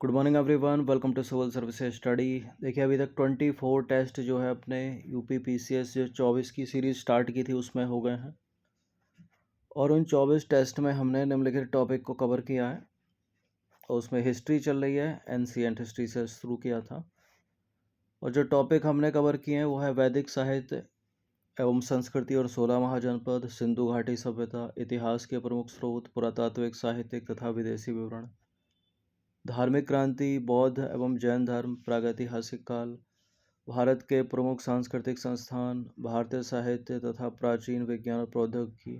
Good morning everyone, welcome to civil services study. देखिए अभी तक 24 टेस्ट जो है अपने यूपी पीसीएस जो 24 की सीरीज स्टार्ट की थी उसमें हो गए हैं और उन 24 टेस्ट में हमने निम्नलिखित टॉपिक को कवर किया है और उसमें हिस्ट्री चल रही है। एंशिएंट हिस्ट्री से शुरू किया था और जो टॉपिक हमने कवर किए हैं वो है वैदिक साहित्य एवं संस्कृति और 16 महाजनपद, सिंधु घाटी सभ्यता, इतिहास के प्रमुख स्रोत, पुरातात्विक, साहित्यिक तथा विदेशी विवरण, धार्मिक क्रांति, बौद्ध एवं जैन धर्म, प्रागैतिहासिक काल, भारत के प्रमुख सांस्कृतिक संस्थान, भारतीय साहित्य तथा प्राचीन विज्ञान और प्रौद्योगिकी,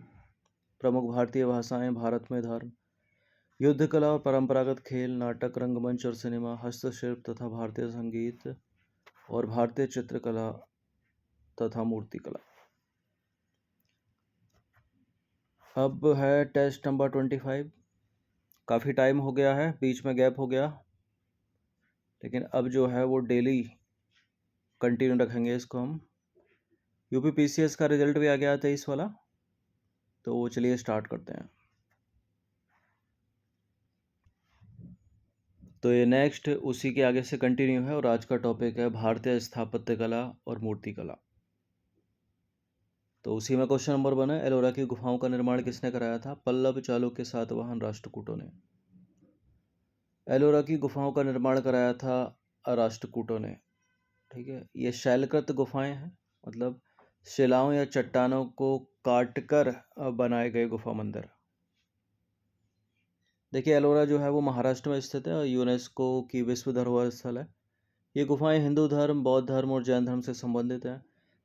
प्रमुख भारतीय भाषाएं, भारत में धर्म, युद्ध कला और परंपरागत खेल, नाटक, रंगमंच और सिनेमा, हस्तशिल्प तथा भारतीय संगीत और भारतीय चित्रकला तथा मूर्तिकला। अब है टेस्ट नंबर 25। काफ़ी टाइम हो गया है, बीच में गैप हो गया, लेकिन अब जो है वो डेली कंटिन्यू रखेंगे इसको हम। यूपी पीसीएस का रिजल्ट भी आ गया 23 वाला, तो वो चलिए स्टार्ट करते हैं। तो ये नेक्स्ट उसी के आगे से कंटिन्यू है और आज का टॉपिक है भारतीय स्थापत्य कला और मूर्ति कला। तो उसी में क्वेश्चन नंबर 1 है, एलोरा की गुफाओं का निर्माण किसने कराया था? पल्लव, चालुक्य, सातवाहन, राष्ट्रकूटों ने। एलोरा की गुफाओं का निर्माण कराया था राष्ट्रकूटों ने। ठीक है, ये शैलकृत गुफाएं हैं, मतलब शिलाओं या चट्टानों को काटकर बनाए गए गुफा मंदिर। देखिए एलोरा जो है वो महाराष्ट्र में स्थित है और यूनेस्को की विश्व धरोहर स्थल है। ये गुफाएं हिंदू धर्म, बौद्ध धर्म और जैन धर्म से संबंधित हैं।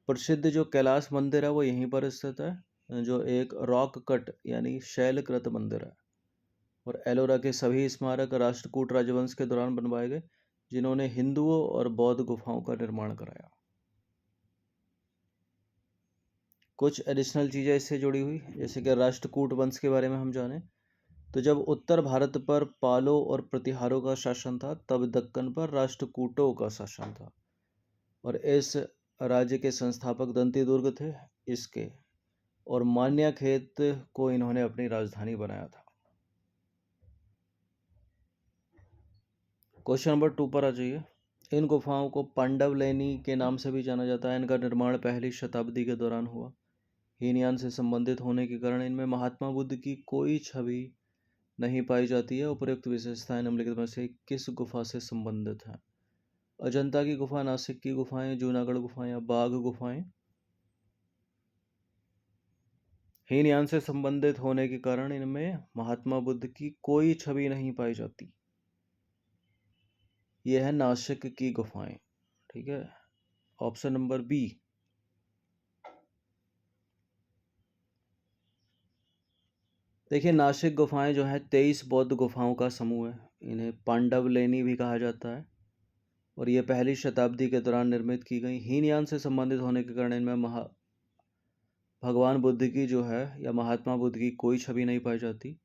प्रसिद्ध जो कैलाश मंदिर है वो यहीं पर स्थित है, जो एक रॉक कट यानी शैलकृत मंदिर है। और एलोरा के सभी स्मारक राष्ट्रकूट राजवंश के दौरान बनवाए गए, जिन्होंने हिंदुओं और बौद्ध गुफाओं का निर्माण कराया। कुछ एडिशनल चीज़ें इससे जुड़ी हुई, जैसे कि राष्ट्रकूट वंश के बारे में हम जाने तो जब उत्तर भारत पर पालों और प्रतिहारों का शासन था, तब दक्कन पर राष्ट्रकूटों का शासन था और इस राज्य के संस्थापक दंती दुर्ग थे इसके, और मान्याखेत को इन्होंने अपनी राजधानी बनाया था। क्वेश्चन नंबर 2 पर आ जाइए। इन गुफाओं को पांडवलेनी के नाम से भी जाना जाता है। इनका निर्माण पहली शताब्दी के दौरान हुआ। हीनयान से संबंधित होने के कारण इनमें महात्मा बुद्ध की कोई छवि नहीं पाई जाती है। उपयुक्त विशेषताएं निम्नलिखित में से किस गुफा से संबंधित हैं? अजंता की गुफा, नासिक की गुफाएं, जूनागढ़ गुफाएं या बाघ गुफाएं। हीनयान से संबंधित होने के कारण इनमें महात्मा बुद्ध की कोई छवि नहीं पाई जाती। यह है नासिक की गुफाएं। ठीक है, ऑप्शन नंबर बी। देखिए नासिक गुफाएं जो है 23 बौद्ध गुफाओं का समूह है। इन्हें पांडवलेनी भी कहा जाता है और ये पहली शताब्दी के दौरान निर्मित की गई। हीनयान से संबंधित होने के कारण इनमें भगवान बुद्ध की जो है या महात्मा बुद्ध की कोई छवि नहीं पाई जाती।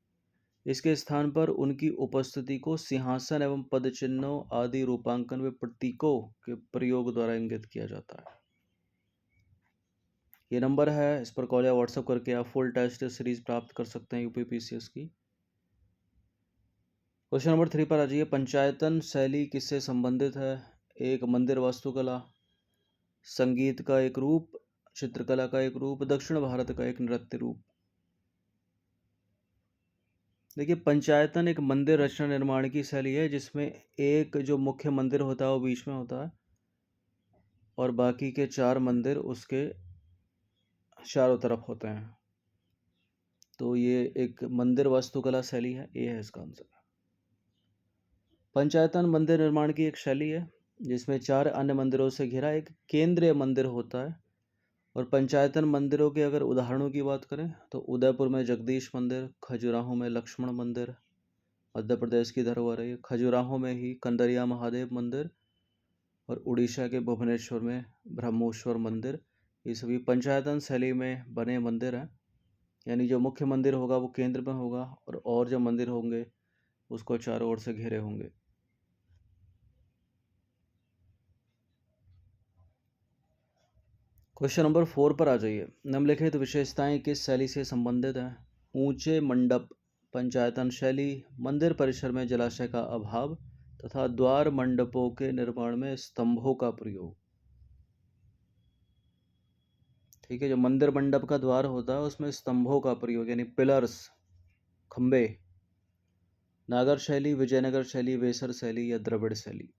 इसके स्थान पर उनकी उपस्थिति को सिंहासन एवं पदचिन्हों आदि रूपांकन व प्रतीकों के प्रयोग द्वारा इंगित किया जाता है। ये नंबर है, इस पर कॉल या व्हाट्सएप करके आप फुल टेस्ट सीरीज प्राप्त कर सकते हैं यूपी पीसीएस की। क्वेश्चन नंबर 3 पर आ जाइए। पंचायतन शैली किससे संबंधित है? एक मंदिर वास्तुकला, संगीत का एक रूप, चित्रकला का एक रूप, दक्षिण भारत का एक नृत्य रूप। देखिए पंचायतन एक मंदिर रचना निर्माण की शैली है जिसमें एक जो मुख्य मंदिर होता है वो बीच में होता है और बाकी के 4 मंदिर उसके चारों तरफ होते हैं। तो ये एक मंदिर वास्तुकला शैली है, ये है इसका आंसर। पंचायतन मंदिर निर्माण की एक शैली है जिसमें 4 अन्य मंदिरों से घिरा एक केंद्रीय मंदिर होता है। और पंचायतन मंदिरों के अगर उदाहरणों की बात करें तो उदयपुर में जगदीश मंदिर, खजुराहो में लक्ष्मण मंदिर, मध्य प्रदेश की धरोहर है, खजुराहो में ही कंदरिया महादेव मंदिर और उड़ीसा के भुवनेश्वर में ब्रह्मेश्वर मंदिर। ये सभी पंचायतन शैली में बने मंदिर हैं, यानी जो मुख्य मंदिर होगा वो केंद्र में होगा और जो मंदिर होंगे उसको चारों ओर से घेरे होंगे। क्वेश्चन नंबर 4 पर आ जाइए। निम्नलिखित विशेषताएं किस शैली से संबंधित हैं? ऊंचे मंडप पंचायतन शैली, मंदिर परिसर में जलाशय का अभाव तथा द्वार मंडपों के निर्माण में स्तंभों का प्रयोग। ठीक है, जो मंदिर मंडप का द्वार होता है उसमें स्तंभों का प्रयोग यानी पिलर्स, खंबे। नागर शैली, विजयनगर शैली, वेसर शैली या द्रविड़ शैली।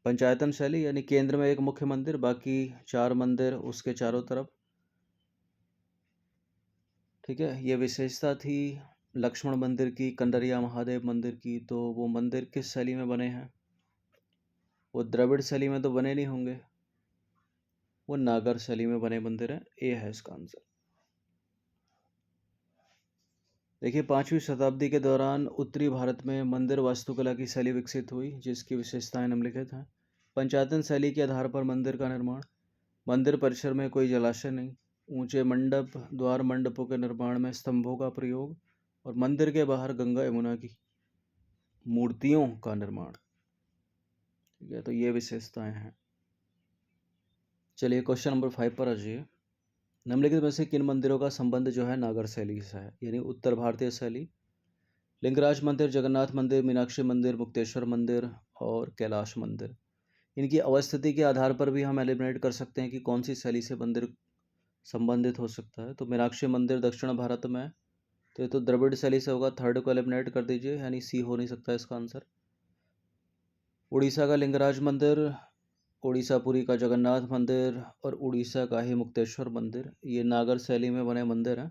पंचायतन शैली यानी केंद्र में एक मुख्य मंदिर, बाकी 4 मंदिर उसके चारों तरफ। ठीक है, ये विशेषता थी लक्ष्मण मंदिर की, कंडरिया महादेव मंदिर की। तो वो मंदिर किस शैली में बने हैं? वो द्रविड़ शैली में तो बने नहीं होंगे, वो नागर शैली में बने मंदिर हैं। ए है इसका आंसर। देखिए, 5वीं शताब्दी के दौरान उत्तरी भारत में मंदिर वास्तुकला की शैली विकसित हुई, जिसकी विशेषताएं निम्नलिखित हैं। पंचायतन शैली के आधार पर मंदिर का निर्माण। मंदिर परिसर में कोई जलाशय नहीं। ऊंचे मंडप, द्वार मंडपों के निर्माण में स्तंभों का प्रयोग। और मंदिर के बाहर गंगा यमुना की मूर्तियों का निर्माण। ठीक है, तो ये विशेषताएं हैं। चलिए क्वेश्चन नंबर 5 पर आ जाइए। निम्नलिखित में से किन मंदिरों का संबंध जो है नागर शैली से है, यानी उत्तर भारतीय शैली? लिंगराज मंदिर, जगन्नाथ मंदिर, मीनाक्षी मंदिर, मुक्तेश्वर मंदिर और कैलाश मंदिर। इनकी अवस्थिति के आधार पर भी हम एलिमिनेट कर सकते हैं कि कौन सी शैली से मंदिर संबंधित हो सकता है। तो मीनाक्षी मंदिर दक्षिण भारत में है, तो ये तो द्रविड़ शैली से होगा। थर्ड को एलिमिनेट कर दीजिए, यानी सी हो नहीं सकता इसका आंसर। उड़ीसा का लिंगराज मंदिर, उड़ीसापुरी का जगन्नाथ मंदिर और उड़ीसा का ही मुक्तेश्वर मंदिर, ये नागर शैली में बने मंदिर हैं।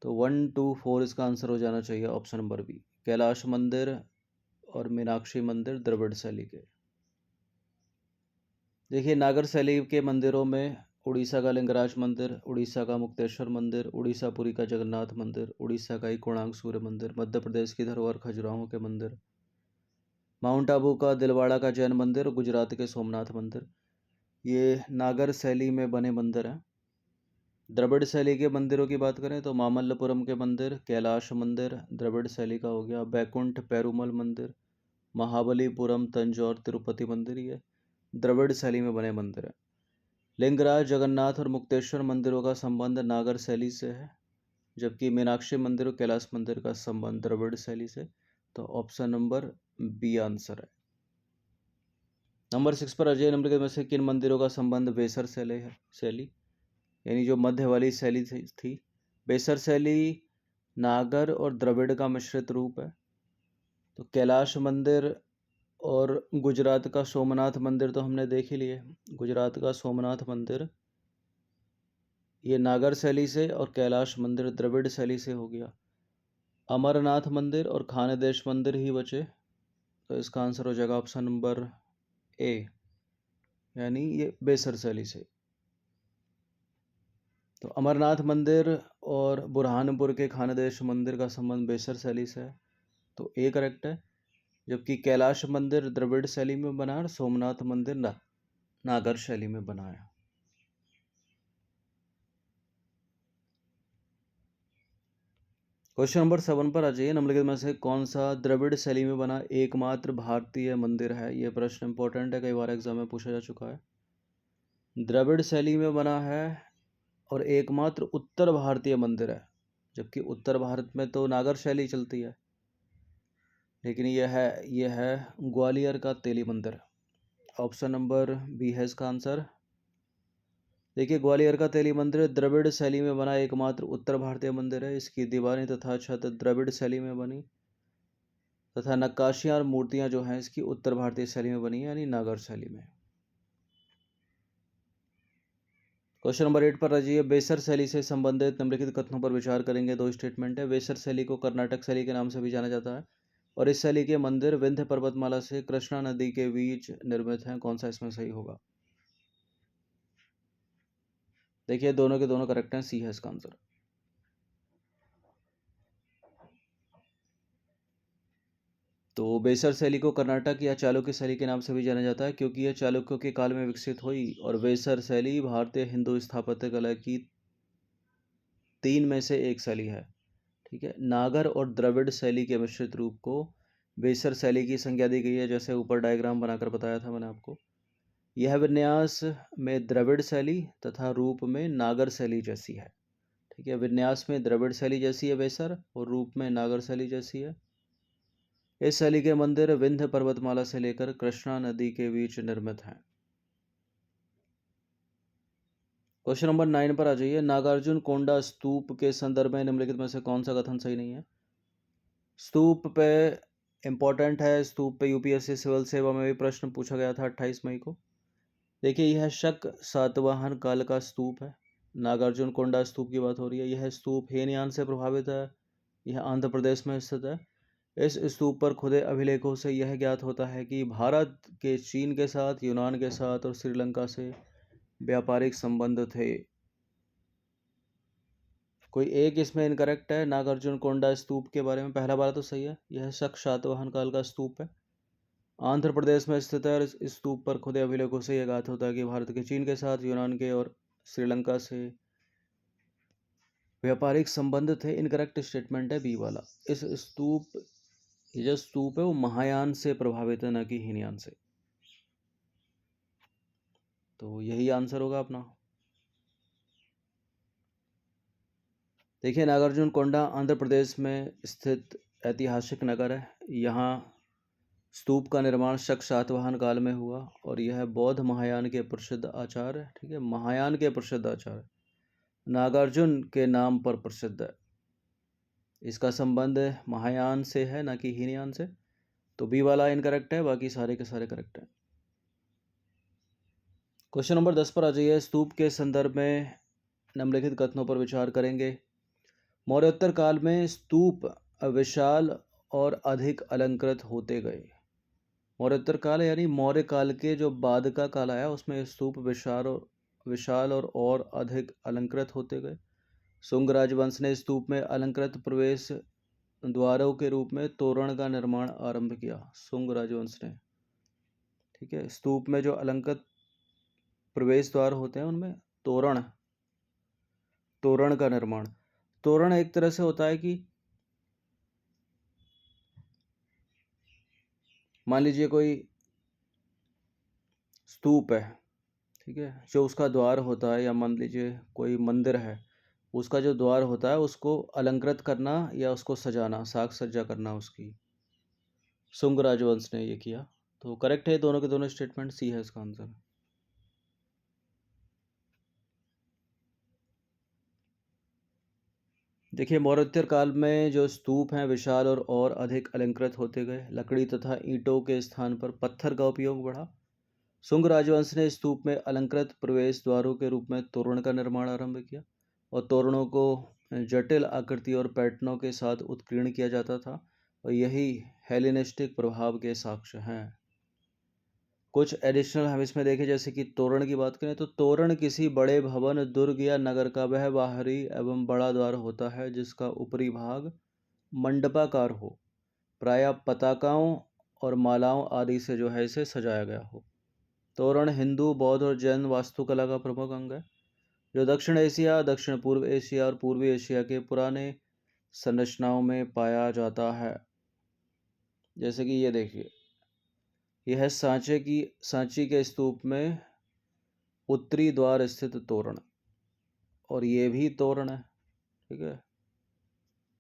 तो 1, 2, 4 इसका आंसर हो जाना चाहिए ऑप्शन नंबर बी। कैलाश मंदिर और मीनाक्षी मंदिर द्रविड़ शैली के। देखिए, नागर शैली के मंदिरों में उड़ीसा का लिंगराज मंदिर, उड़ीसा का मुक्तेश्वर मंदिर, उड़ीसापुरी का जगन्नाथ मंदिर, उड़ीसा का ही कोणार्क सूर्य मंदिर, मध्य प्रदेश की धरोहर खजुराहो के मंदिर, माउंट आबू का दिलवाड़ा का जैन मंदिर और गुजरात के सोमनाथ मंदिर, ये नागर शैली में बने मंदिर हैं। द्रविड़ शैली के मंदिरों की बात करें तो मामल्लपुरम के मंदिर, कैलाश मंदिर द्रविड़ शैली का हो गया। बैकुंठ पेरुमल मंदिर, महाबलीपुरम, तंजौर, तिरुपति मंदिर, ये द्रविड़ शैली में बने मंदिर हैं। लिंगराज, जगन्नाथ और मुक्तेश्वर मंदिरों का संबंध नागर शैली से है, जबकि मीनाक्षी मंदिर और कैलाश मंदिर का संबंध द्रविड़ शैली से। तो ऑप्शन नंबर बी आंसर है। नंबर 6 पर अजय निम्नलिखित में से किन मंदिरों का संबंध बेसर शैली यानी जो मध्य वाली शैली थी। बेसर शैली नागर और द्रविड़ का मिश्रित रूप है। तो कैलाश मंदिर और गुजरात का सोमनाथ मंदिर तो हमने देख ही लिए। गुजरात का सोमनाथ मंदिर ये नागर शैली से और कैलाश मंदिर द्रविड़ शैली से हो गया। अमरनाथ मंदिर और खानदेश मंदिर ही बचे, तो इसका आंसर हो जाएगा ऑप्शन नंबर ए, यानी ये बेसर शैली से। तो अमरनाथ मंदिर और बुरहानपुर के खानदेश मंदिर का संबंध बेसर शैली से है, तो ए करेक्ट है। जबकि कैलाश मंदिर द्रविड़ शैली में बना और सोमनाथ मंदिर नागर शैली में बनाया। क्वेश्चन नंबर 7 पर आ जाइए। निम्नलिखित में से कौन सा द्रविड़ शैली में बना एकमात्र भारतीय मंदिर है? यह प्रश्न इंपॉर्टेंट है, कई बार एग्जाम में पूछा जा चुका है। द्रविड़ शैली में बना है और एकमात्र उत्तर भारतीय मंदिर है, जबकि उत्तर भारत में तो नागर शैली चलती है। लेकिन यह है ग्वालियर का तेली मंदिर। ऑप्शन नंबर बी है इसका आंसर। देखिए, ग्वालियर का तेली मंदिर द्रविड़ शैली में बना एकमात्र उत्तर भारतीय मंदिर है। इसकी दीवारें तथा छत द्रविड़ शैली में बनी तथा नक्काशियां और मूर्तियां जो हैं इसकी उत्तर भारतीय शैली में बनी है, यानी नागर शैली में। क्वेश्चन नंबर 8 पर रजिए। बेसर शैली से संबंधित निम्नलिखित कथनों पर विचार करेंगे। 2 स्टेटमेंट है। बेसर शैली को कर्नाटक शैली के नाम से भी जाना जाता है और इस शैली के मंदिर विंध्य पर्वतमाला से कृष्णा नदी के बीच निर्मित हैं। कौन सा इसमें सही होगा? देखिए, दोनों के दोनों करेक्ट हैं, सी है इसका आंसर। तो बेसर शैली को कर्नाटक या चालुक्य शैली के नाम से भी जाना जाता है, क्योंकि यह चालुक्यों के काल में विकसित हुई और बेसर शैली भारतीय हिंदू स्थापत्य कला की 3 में से एक शैली है। ठीक है, नागर और द्रविड़ शैली के मिश्रित रूप को बेसर शैली की संज्ञा दी गई है, जैसे ऊपर डायग्राम बनाकर बताया था मैंने आपको। यह विन्यास में द्रविड़ शैली तथा रूप में नागर शैली जैसी है। ठीक है, विन्यास में द्रविड़ शैली जैसी है बेसर और रूप में नागर शैली जैसी है। इस शैली के मंदिर विंध्य पर्वतमाला से लेकर कृष्णा नदी के बीच निर्मित हैं। क्वेश्चन नंबर 9 पर आ जाइए। नागार्जुन कोंडा स्तूप के संदर्भ में निम्नलिखित में से कौन सा कथन सही नहीं है? स्तूप पे इंपॉर्टेंट है, स्तूप पे यूपीएससी सिविल सेवा में भी प्रश्न पूछा गया था 28 मई को। देखिए, यह शक सातवाहन काल का स्तूप है। नागार्जुन कोंडा स्तूप की बात हो रही है। यह स्तूप हेनयान से प्रभावित है। यह आंध्र प्रदेश में स्थित है। इस स्तूप पर खुदे अभिलेखों से यह ज्ञात होता है कि भारत के चीन के साथ, यूनान के साथ और श्रीलंका से व्यापारिक संबंध थे। कोई एक इसमें इनकरेक्ट है। नागार्जुन कोंडा स्तूप के बारे में पहला वाला तो सही है। यह शक सातवाहन काल का स्तूप है, आंध्र प्रदेश में स्थित है। इस स्तूप पर खुदे अभिलेखों से यह ज्ञात होता है कि भारत के चीन के साथ, यूनान के और श्रीलंका से व्यापारिक संबंध थे। इनकरेक्ट स्टेटमेंट है बी वाला। इस स्तूप, ये जो स्तूप है वो महायान से प्रभावित है, न कि हीनयान से। तो यही आंसर होगा अपना। देखिए, नागार्जुन कोंडा आंध्र प्रदेश में स्थित ऐतिहासिक नगर है। यहाँ स्तूप का निर्माण शक सातवाहन काल में हुआ और यह बौद्ध महायान के प्रसिद्ध आचार्य है। ठीक है, महायान के प्रसिद्ध आचार्य नागार्जुन के नाम पर प्रसिद्ध है। इसका संबंध महायान से है, ना कि हीनयान से। तो बी वाला इनकरेक्ट है, बाकी सारे के सारे करेक्ट हैं। क्वेश्चन नंबर 10 पर आ जाइए। स्तूप के संदर्भ में निम्नलिखित कथनों पर विचार करेंगे। मौर्योत्तर काल में स्तूप विशाल और अधिक अलंकृत होते गए। मौर्योत्तर काल यानी मौर्य काल के जो बाद का काल आया, उसमें स्तूप विशाल और अधिक अलंकृत होते गए। शुंग राजवंश ने स्तूप में अलंकृत प्रवेश द्वारों के रूप में तोरण का निर्माण आरंभ किया। शुंग राजवंश ने, ठीक है, स्तूप में जो अलंकृत प्रवेश द्वार होते हैं उनमें तोरण का निर्माण। तोरण एक तरह से होता है कि मान लीजिए कोई स्तूप है, ठीक है, जो उसका द्वार होता है, या मान लीजिए कोई मंदिर है, उसका जो द्वार होता है उसको अलंकृत करना या उसको सजाना, साग सज्जा करना उसकी। शुंग राजवंश ने ये किया। तो करेक्ट है दोनों के दोनों स्टेटमेंट, सी है इसका आंसर। देखिए, मौर्योत्तर काल में जो स्तूप हैं विशाल और अधिक अलंकृत होते गए। लकड़ी तथा ईंटों के स्थान पर पत्थर का उपयोग बढ़ा। शुंग राजवंश ने स्तूप में अलंकृत प्रवेश द्वारों के रूप में तोरण का निर्माण आरंभ किया और तोरणों को जटिल आकृति और पैटर्नों के साथ उत्कीर्ण किया जाता था, और यही हेलेनिस्टिक प्रभाव के साक्ष्य हैं। कुछ एडिशनल हम इसमें देखें, जैसे कि तोरण की बात करें तो तोरण किसी बड़े भवन, दुर्ग या नगर का वह बाहरी एवं बड़ा द्वार होता है जिसका ऊपरी भाग मंडपाकार हो, प्रायः पताकाओं और मालाओं आदि से जो है इसे सजाया गया हो। तोरण हिंदू, बौद्ध और जैन वास्तुकला का प्रमुख अंग है, जो दक्षिण एशिया, दक्षिण पूर्व एशिया और पूर्वी एशिया के पुराने संरचनाओं में पाया जाता है। जैसे कि ये देखिए, यह सांची के स्तूप में उत्तरी द्वार स्थित तोरण, और ये भी तोरण है। ठीक है,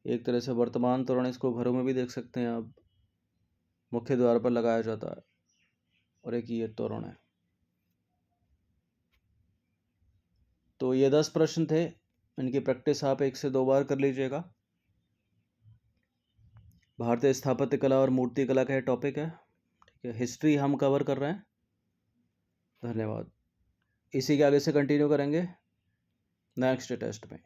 एक तरह से वर्तमान तोरण, इसको घरों में भी देख सकते हैं आप, मुख्य द्वार पर लगाया जाता है, और एक ये तोरण है। तो ये 10 प्रश्न थे, इनकी प्रैक्टिस आप 1 से 2 बार कर लीजिएगा। भारतीय स्थापत्य कला और मूर्ति कला का टॉपिक है। ठीक है, हिस्ट्री हम कवर कर रहे हैं। धन्यवाद। इसी के आगे से कंटिन्यू करेंगे नेक्स्ट टेस्ट में।